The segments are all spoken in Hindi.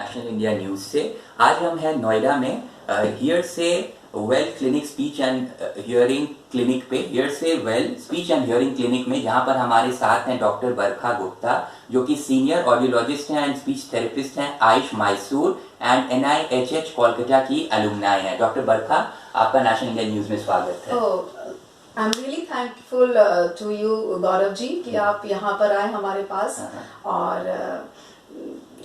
नेशनल इंडिया न्यूज से। आज हम हैं नोएडा में हियर से well clinic speech and Hearing clinic पे, हियर से Well Speech and Hearing clinic में, जहां पर हमारे साथ हैं डॉक्टर बरखा गुप्ता जो कि सीनियर ऑडियोलॉजिस्ट हैं एंड स्पीच थेरेपिस्ट हैं, आयुष मैसूर एंड NIHH कोलकाता की एलुमनाई हैं। डॉक्टर बरखा, आपका नेशनल इंडिया न्यूज में स्वागत है। I'm really thankful to you, Gaurav ji, कि आप यहाँ पर आए हमारे पास। और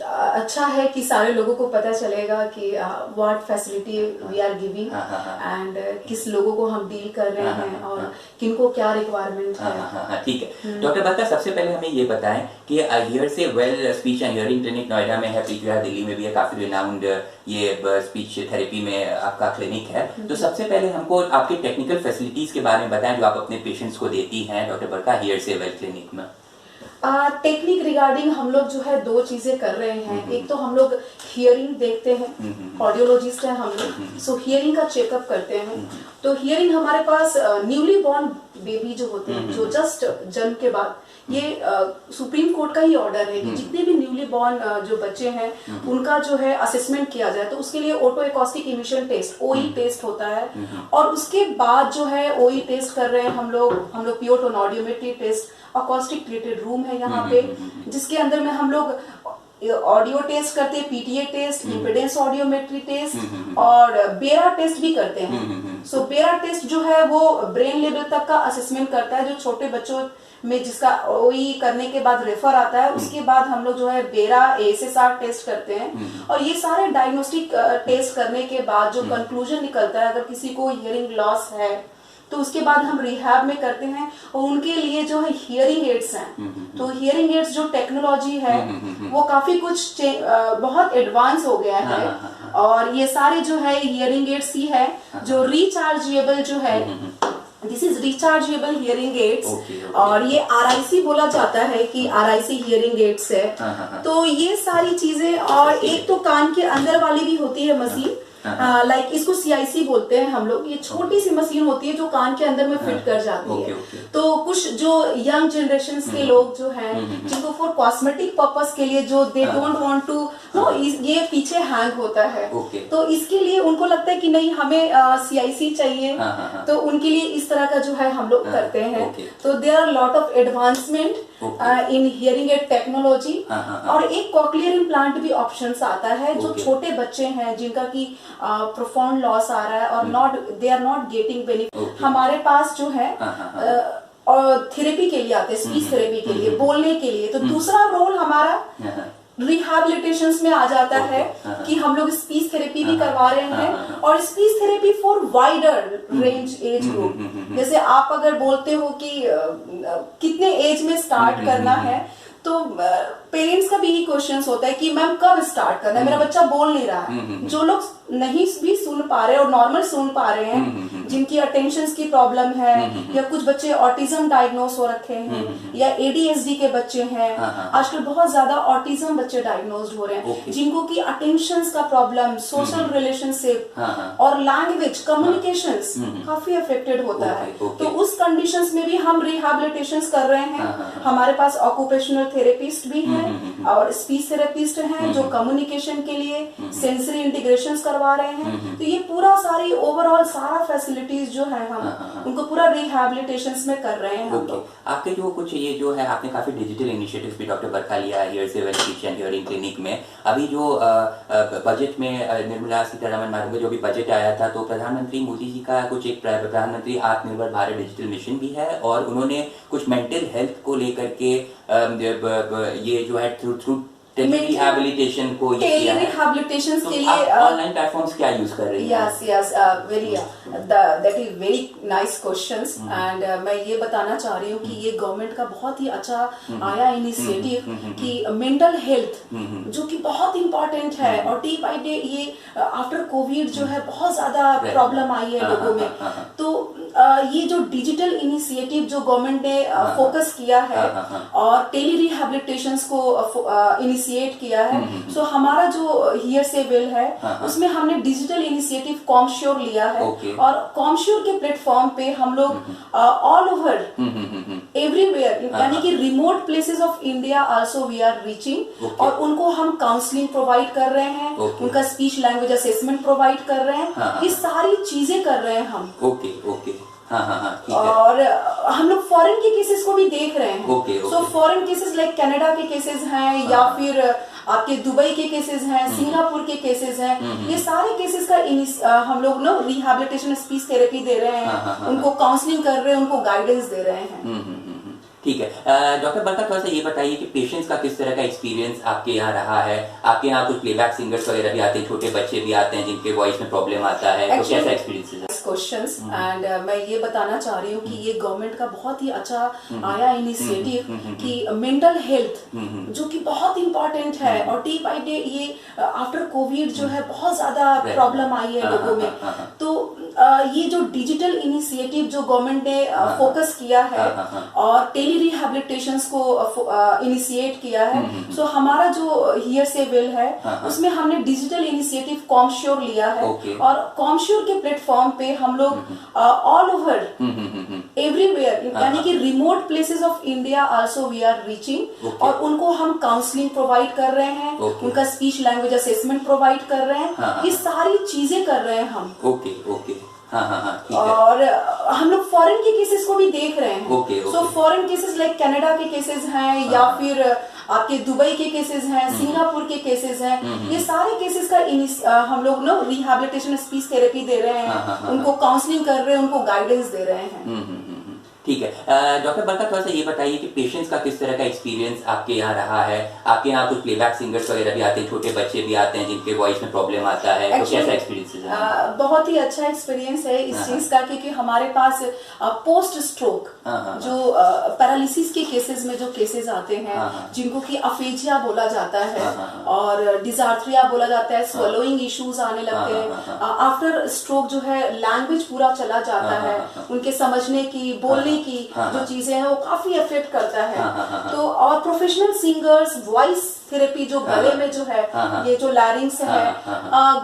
अच्छा है कि सारे लोगों को पता चलेगा कि what facility we are giving and किस लोगों को हम डील कर रहे हैं और किनको क्या रिक्वायरमेंट है। ठीक है डॉक्टर बरखा, सबसे पहले हमें ये बताएं कि हियर से Well Speech and Hearing clinic Noida में है, पीजीआई दिल्ली में भी है, काफी रिनाउंड ये स्पीच थेरेपी में आपका क्लिनिक है। तो सबसे पहले हमको आपकी टेक्निकल फैसिलिटीज के बारे में बताएं जो आप अपने पेशेंट्स को देती हैं डॉक्टर बरखा हियर से वेल क्लिनिक में। टेक्निक रिगार्डिंग हम लोग जो है दो चीजें कर रहे हैं। एक तो हम लोग हियरिंग देखते हैं, ऑडियोलॉजिस्ट हैं हम लोग, सो हियरिंग का चेकअप करते हैं। तो हियरिंग हमारे पास न्यूली बॉर्न बेबी जो होते हैं, जो जस्ट जन्म के बाद, ये सुप्रीम कोर्ट का ही ऑर्डर है कि जितने भी न्यूली बॉर्न जो बच्चे हैं उनका जो है असेसमेंट किया जाए। तो उसके लिए otoacoustic emission test OE test होता है, और उसके बाद जो है OE टेस्ट कर रहे हैं हम लोग pure tone audiometry test, acoustic treated room है यहाँ पे, जिसके अंदर में हम लोग ऑडियो टेस्ट करते हैं, PTA test, impedance audiometry test और बेरा टेस्ट भी करते हैं। सो बेरा टेस्ट जो है वो ब्रेन लेवल तक का असेसमेंट करता है, जो छोटे बच्चों में जिसका OE करने के बाद रेफर आता है, उसके बाद हम लोग जो है बेरा ASSR टेस्ट करते हैं। और ये सारे डायग्नोस्टिक टेस्ट करने के बाद जो कंक्लूजन निकलता है, अगर किसी को हियरिंग लॉस है तो उसके बाद हम रिहैब में करते हैं, और उनके लिए जो है हियरिंग एड्स हैं। तो हियरिंग एड्स जो टेक्नोलॉजी है वो काफी कुछ बहुत एडवांस हो गया है, और ये सारे जो है हियरिंग एड्स ही है जो रिचार्जेबल जो है, this is rechargeable hearing aids. और ये RIC बोला जाता है कि RIC हियरिंग एड्स है। तो ये सारी चीजें, और एक तो कान के अंदर वाली भी होती है मशीन, लाइक इसको CIC बोलते हैं हम लोग। ये छोटी सी मशीन होती है जो कान के अंदर में फिट कर जाती है। तो कुछ जो यंग जनरेशन के लोग जो हैं, जिनको फॉर कॉस्मेटिक पर्पस के लिए जो they don't want to know, ये पीछे हैंग होता है, तो इसके लिए उनको लगता है कि नहीं हमें CIC चाहिए, तो उनके लिए इस तरह का जो है हम लोग करते हैं। तो there are lot of advancement in hearing aid technology. और एक कॉक्लियर इम्प्लांट भी ऑप्शन आता है, जो छोटे बच्चे हैं जिनका की प्रोफाउंड लॉस आ रहा है और they are not getting benefit, हमारे पास जो है और थेरेपी के लिए आते हैं, स्पीच थेरेपी के लिए, बोलने के लिए। तो दूसरा रोल हमारा रिहैबिलिटेशंस में आ जाता है कि हम लोग स्पीच थेरेपी भी करवा रहे हैं, और speech therapy for wider range age group. जैसे आप अगर बोलते हो कि कितने एज में स्टार्ट करना है, तो पेरेंट्स का भी यही क्वेश्चन होता है कि मैम कब स्टार्ट करना है, मेरा बच्चा बोल नहीं रहा है। जो लोग नहीं भी सुन पा रहे और नॉर्मल सुन पा रहे हैं, जिनकी अटेंशन की प्रॉब्लम है, या कुछ बच्चे ऑटिज्म डायग्नोस हो रखे हैं, या ADHD के बच्चे हैं, आजकल बहुत ज्यादा ऑटिज्म बच्चे डायग्नोज हो रहे हैं, जिनको की अटेंशन का प्रॉब्लम, सोशल रिलेशनशिप और लैंग्वेज कम्युनिकेशन काफी अफेक्टेड होता है। तो उस कंडीशन में भी हम रिहैबिलिटेशन कर रहे हैं। हमारे पास ऑक्यूपेशनल थेरेपिस्ट भी हैं और स्पीच थेरेपिस्ट हैं जो कम्युनिकेशन के लिए सेंसरी इंटीग्रेशन करवा रहे हैं। तो ये पूरा सारी ओवरऑल सारा फैसिलिटीज जो है हम उनको पूरा रिहैबिलिटेशन में कर रहे हैं हम लोग। आपके जो कुछ ये जो है, आपने काफी डिजिटल इनिशिएटिव्स भी डॉक्टर बरखा लिया है हियर से Well Speech and Hearing clinic में। अभी जो बजट में निर्मला सीतारमण मैडम का जो भी बजट आया था, तो प्रधानमंत्री मोदी जी का कुछ एक प्रधानमंत्री आत्मनिर्भर भारत डिजिटल मिशन भी है, और उन्होंने कुछ मेंटल हेल्थ को लेकर के ये जो है थ्रू टेलीरिहैबिलिटेशन को टेलीरिहैबिलिटेशन के लिए ऑनलाइन प्लेटफॉर्म्स क्या यूज कर रही हैं? Yes very that is very nice questions. And मैं ये बताना चाह रही हूँ कि ये गवर्नमेंट का बहुत ही अच्छा आया इनिशिएटिव कि मेंटल हेल्थ जो कि बहुत इंपॉर्टेंट है, और डे बाय डे ये आफ्टर कोविड जो है बहुत ज्यादा प्रॉब्लम आई है लोगों में। तो ये जो डिजिटल इनिशिएटिव जो गवर्नमेंट ने फोकस किया है और टेलीरिहैबिलिटेशन को इनिशिएट किया है। सो हमारा जो हियर से वेल है उसमें हमने डिजिटल इनिशिएटिव कॉमश्योर लिया है। और कॉमश्योर के प्लेटफॉर्म पे हम लोग ऑल ओवर एवरीवेयर यानी कि remote places of India also we are reaching, और उनको हम काउंसलिंग प्रोवाइड कर रहे हैं, उनका स्पीच लैंग्वेज असेसमेंट प्रोवाइड कर रहे हैं, ये सारी चीजें कर रहे हैं हम। और हम लोग फॉरेन के केसेस को भी देख रहे हैं। So foreign cases like Canada के केसेस हैं, या फिर आपके दुबई के केसेस हैं, सिंगापुर के केसेस हैं, ये सारे केसेस का हम लोग ना रिहैबिलिटेशन स्पीच थेरेपी दे रहे हैं, उनको काउंसलिंग कर रहे हैं, उनको गाइडेंस दे रहे हैं। ठीक है। डॉक्टर बरखा, थोड़ा सा ये बताइए कि पेशेंट्स का किस तरह का एक्सपीरियंस आपके यहाँ रहा है? आपके यहाँ कुछ प्लेबैक सिंगर्स वगैरह भी आते हैं, छोटे बच्चे भी आते हैं जिनके वॉइस में प्रॉब्लम आता है, तो कैसा एक्सपीरियंस है? क्वेश्चंस एंड मैं ये बताना चाह रही हूँ कि ये गवर्नमेंट का बहुत ही अच्छा आया इनिशिएटिव कि मेंटल हेल्थ जो कि बहुत इंपॉर्टेंट है, और डे बाय डे ये आफ्टर कोविड जो है बहुत ज्यादा प्रॉब्लम आई है लोगों में। तो ये जो डिजिटल इनिशिएटिव जो गवर्नमेंट ने फोकस किया है और टेली रिहैबिलिटेशन को इनिशिएट किया है, सो हमारा जो हियर से वेल है उसमें हमने डिजिटल इनिशिएटिव कॉमश्योर लिया है। और कॉमश्योर के प्लेटफॉर्म पे हम लोग ऑल ओवर एवरीवेयर यानी कि remote places of India also we are reaching, और उनको हम काउंसलिंग प्रोवाइड कर रहे हैं, उनका स्पीच लैंग्वेज असेसमेंट प्रोवाइड कर रहे हैं, ये सारी चीजें कर रहे हैं हम। और हम लोग फॉरेन के केसेस को भी देख रहे हैं। So foreign cases like Canada के केसेस हैं, या फिर आपके दुबई के केसेस हैं, सिंगापुर के केसेस हैं, ये सारे केसेस का हम लोग ना रिहैबिलिटेशन स्पीच थेरेपी दे रहे हैं, उनको काउंसलिंग कर रहे हैं, उनको गाइडेंस दे रहे हैं। ठीक है। डॉक्टर बरखा, थोड़ा सा ये बताइए कि पेशेंट्स का किस तरह का एक्सपीरियंस आपके यहाँ रहा है? आपके यहाँ कुछ प्लेबैक सिंगर्स वगैरह भी आते हैं, छोटे बच्चे भी आते हैं जिनके वॉइस में प्रॉब्लम आता है, तो कैसा एक्सपीरियंस है? बहुत ही अच्छा एक्सपीरियंस है इस चीज का, क्योंकि हमारे पास पोस्ट स्ट्रोक जो पैरालिसिस के केसेस में जो केसेस आते हैं, जिनको कि अफेजिया बोला जाता है और डिजार्थ्रिया बोला जाता है, स्वेलोइंग इश्यूज आने लगते हैं, आफ्टर स्ट्रोक जो है लैंग्वेज पूरा चला जाता है, उनके समझने की, बोलने की जो चीजें हैं वो काफी अफेक्ट करता है। तो और प्रोफेशनल सिंगर्स वॉइस थेरेपी जो गले में जो है, ये जो लैरिंग्स है,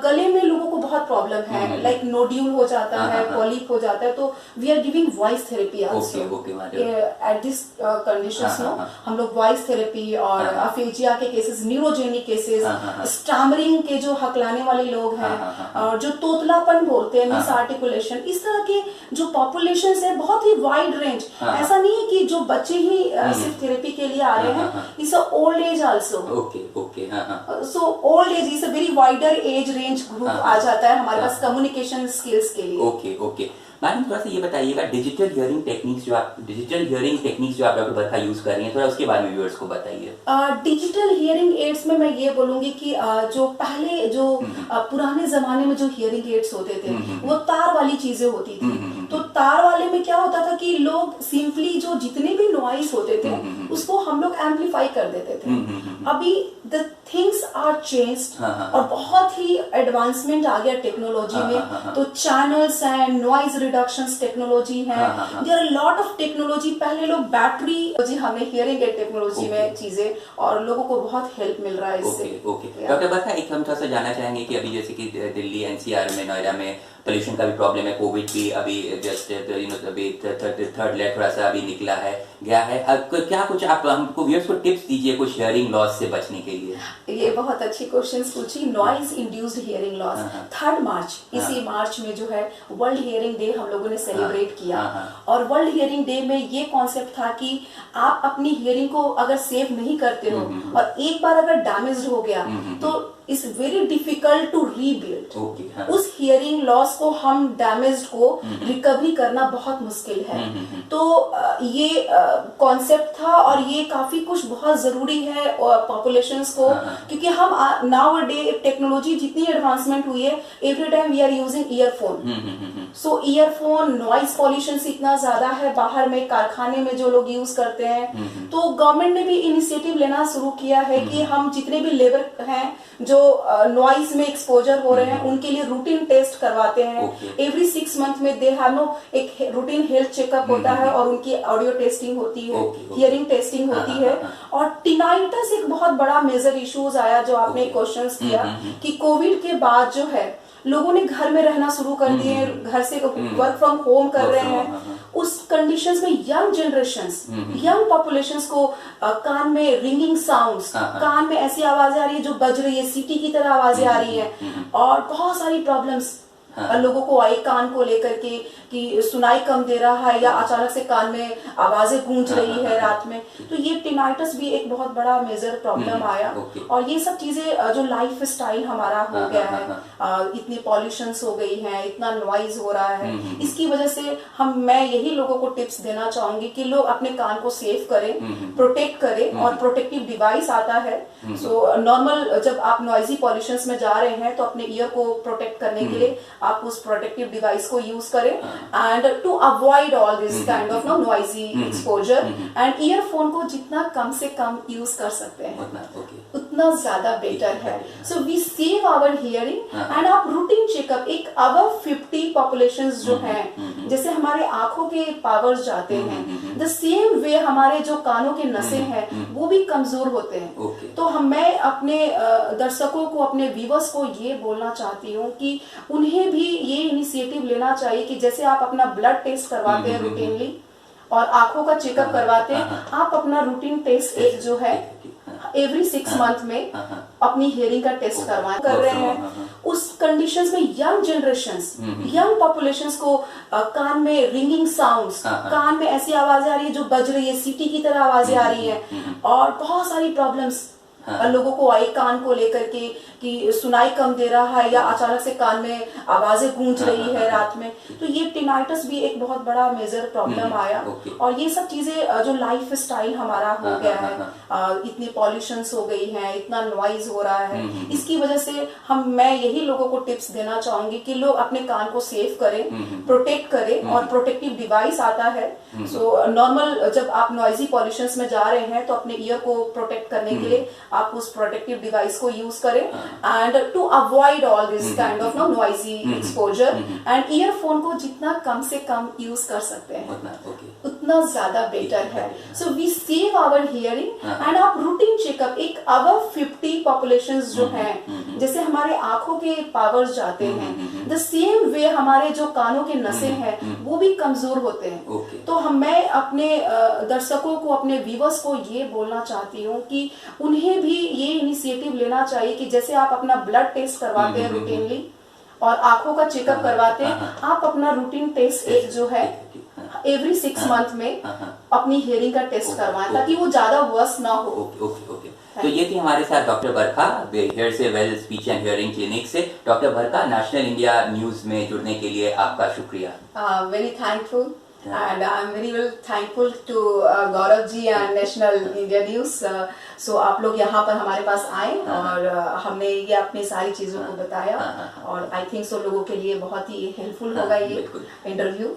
गले में लोगों को बहुत प्रॉब्लम है, लाइक नोड्यूल हो जाता है, पॉलिप हो जाता है, तो we are giving voice therapy also at this conditions. No हम लोग वॉइस थेरेपी और अफेजिया के केसेस, न्यूरोजेनिक केसेस, स्टैमरिंग के जो हकलाने वाले लोग हैं, और जो तोतलापन बोलते हैं, मिस आर्टिकुलेशन, इस तरह के जो पॉपुलेशन है, बहुत ही वाइड रेंज। ऐसा नहीं है कि जो बच्चे ही सिर्फ थेरेपी के लिए आ रहे हैं, it's old age also. So old age is a very wider age range group आ जाता है हमारे पास कम्युनिकेशन स्किल्स के लिए। मैडम, थोड़ा सा ये बताइएगा, डिजिटल हियरिंग टेक्निक्स जो आप डॉक्टर बरखा यूज कर रही हैं, थोड़ा उसके बारे में व्यूअर्स को बताइए। डिजिटल हियरिंग एड्स में मैं ये बोलूंगी कि जो पहले जो पुराने जमाने में जो हियरिंग एड्स होते थे वो तार वाली चीजें होती थी। तो तार वाले में क्या होता था कि लोग सिंपली जो जितने भी नॉइस होते थे उसको हम लोग एम्पलीफाई कर देते थे। अभी द थिंग्स आर चेंज्ड और बहुत ही एडवांसमेंट आ गया टेक्नोलॉजी में। तो channels and noise reduction technology है, there are lot of technology. पहले लोग बैटरी हमने हियरिंग एड टेक्नोलॉजी में चीजें, और लोगों को बहुत हेल्प मिल रहा है इससे। डॉक्टर बरखा, एक हम थोड़ा सा जानना चाहेंगे कि अभी जैसे कि दिल्ली एनसीआर में, नोएडा में पोल्यूशन का भी प्रॉब्लम है, कोविड भी अभी जस्ट अभी थर्ड लेयर थोड़ा सा अभी निकला है गया है, क्या कुछ आप हमको व्यूअर्स को टिप्स दीजिए कुछ हियरिंग लॉस से बचने के लिए? ये बहुत अच्छी क्वेश्चंस पूछी। नॉइज इंड्यूस्ड हियरिंग लॉस 3 मार्च, इसी मार्च में जो है वर्ल्ड हियरिंग डे हम लोगों ने सेलिब्रेट किया। और वर्ल्ड हियरिंग डे में ये कॉन्सेप्ट था कि आप अपनी हियरिंग को अगर सेव नहीं करते हो और एक बार अगर डैमेज हो गया तो it's very difficult to rebuild. उस हियरिंग लॉस को, हम डैमेज को रिकवरी करना बहुत मुश्किल है। तो ये कॉन्सेप्ट था, और ये काफी कुछ बहुत जरूरी है पॉपुलेशंस को, क्योंकि हम नाउ अ डे टेक्नोलॉजी जितनी एडवांसमेंट हुई है, every time we are using earphone. So earphone noise pollution इतना ज्यादा है बाहर में, कारखाने में जो लोग यूज करते हैं। तो गवर्नमेंट ने भी इनिशिएटिव लेना शुरू किया है कि हम जितने भी लेबर हैं जो नॉइज में एक्सपोजर हो रहे हैं उनके लिए रूटीन टेस्ट करवाते हैं। एवरी 6 मंथ में दे हैव एक रूटीन हेल्थ चेकअप होता है और उनकी ऑडियो टेस्टिंग होती है, हियरिंग टेस्टिंग होती है। और टिनाइटस एक बहुत बड़ा मेजर इश्यूज आया जो आपने क्वेश्चंस किया कि कोविड के बाद जो है लोगों ने घर में रहना शुरू कर दिए, घर से वर्क फ्रॉम होम कर रहे हैं। उस कंडीशंस में यंग जनरेशंस, यंग पॉपुलेशंस को कान में रिंगिंग साउंड्स, कान में ऐसी आवाजें आ रही है जो बज रही है, सीटी की तरह आवाजें आ रही हैं और बहुत सारी प्रॉब्लम्स लोगों को आई कान को लेकर के कि सुनाई कम दे रहा है या अचानक से कान में आवाजें गूंज रही है रात में। तो ये टिनाइटस भी एक बहुत बड़ा मेजर प्रॉब्लम आया। और ये सब चीजें जो लाइफ स्टाइल हमारा हो गया है, इतनी पॉल्यूशंस हो गई है, इतना नॉइज हो रहा है, इसकी वजह से मैं यही लोगों को टिप्स देना चाहूंगी कि लोग अपने कान को सेफ करें, प्रोटेक्ट करें। और प्रोटेक्टिव डिवाइस आता है। सो नॉर्मल जब आप नॉइजी पॉल्यूशंस में जा रहे हैं तो अपने ईयर को प्रोटेक्ट करने के लिए आप उस प्रोटेक्टिव डिवाइस को यूज करें and to avoid all this kind of noisy exposure. And earphone को जितना कम से कम यूज कर सकते हैं उतना ज्यादा बेटर है। So we save our hearing and आप रूटीन चेकअप एक अबव 50 पॉपुलेशंस जो हैं, जैसे हमारे आंखों के पावर्स जाते हैं, द सेम वे हमारे जो कानों के नसें हैं वो भी कमजोर होते हैं। तो मैं अपने दर्शकों को, अपने व्यूअर्स को ये बोलना चाहती हूँ कि उन्हें भी ये इनिशिएटिव लेना चाहिए कि जैसे आप अपना ब्लड टेस्ट करवाते हैं रूटीनली और आंखों का चेकअप करवाते हैं, आप अपना रूटीन टेस्ट एक जो है एवरी 6 मंथ में अपनी हियरिंग का टेस्ट कर रहे हैं। उस कंडीशंस में यंग जनरेशंस, यंग पॉपुलेशंस को कान में रिंगिंग साउंड्स, कान में ऐसी आवाजें आ रही है जो बज रही है, सीटी की तरह आवाजें आ रही हैं और बहुत सारी प्रॉब्लम्स लोगों को आई कान को लेकर के कि सुनाई कम दे रहा है या अचानक से कान में आवाजें गूंज रही है रात में। तो ये टिनाइटस भी एक बहुत बड़ा मेजर प्रॉब्लम आया। और ये सब चीजें जो लाइफ स्टाइल हमारा हो गया है, इतनी पॉल्यूशंस हो गई है, इतना नॉइज हो रहा है, इसकी वजह से मैं यही लोगों को टिप्स देना चाहूंगी कि लोग अपने कान को सेफ करें, प्रोटेक्ट करें। और प्रोटेक्टिव डिवाइस आता है। सो नॉर्मल जब आप नॉइजी पॉल्यूशंस में जा रहे हैं तो अपने ईयर को प्रोटेक्ट करने के लिए आप उस प्रोटेक्टिव डिवाइस को यूज करें and to avoid all this kind of noisy exposure. And earphone को जितना कम से कम यूज कर सकते हैं उतना ज्यादा बेटर है। So we save our hearing and आप रूटीन चेकअप एक अबव 50 पॉपुलेशंस जो हैं, जैसे हमारे आंखों के पावर्स जाते हैं, द सेम वे हमारे जो कानों के नसें हैं वो भी कमजोर होते हैं। तो मैं अपने दर्शकों को, अपने व्यूअर्स को ये बोलना चाहती हूँ कि उन्हें भी ये इनिशिएटिव लेना चाहिए कि जैसे आप अपना ब्लड टेस्ट करवाते हैं रूटीनली और आंखों का चेकअप करवाते हैं, आप अपना रूटीन टेस्ट एक जो है एवरी 6 मंथ में अपनी हियरिंग का टेस्ट करवाएं ताकि वो ज्यादा वर्स ना हो। तो ये थी हमारे साथ डॉक्टर बरखा, हियर से Well Speech and Hearing Clinic से। Doctor Barkha, National India News में जुड़ने के लिए आपका शुक्रिया। Very thankful and I'm very well thankful to Gaurav ji and National India News. So आप लोग यहाँ पर हमारे पास आए और हमने ये अपनी सारी चीजों को बताया और आई थिंक सो लोगों के लिए बहुत ही हेल्पफुल होगा ये इंटरव्यू।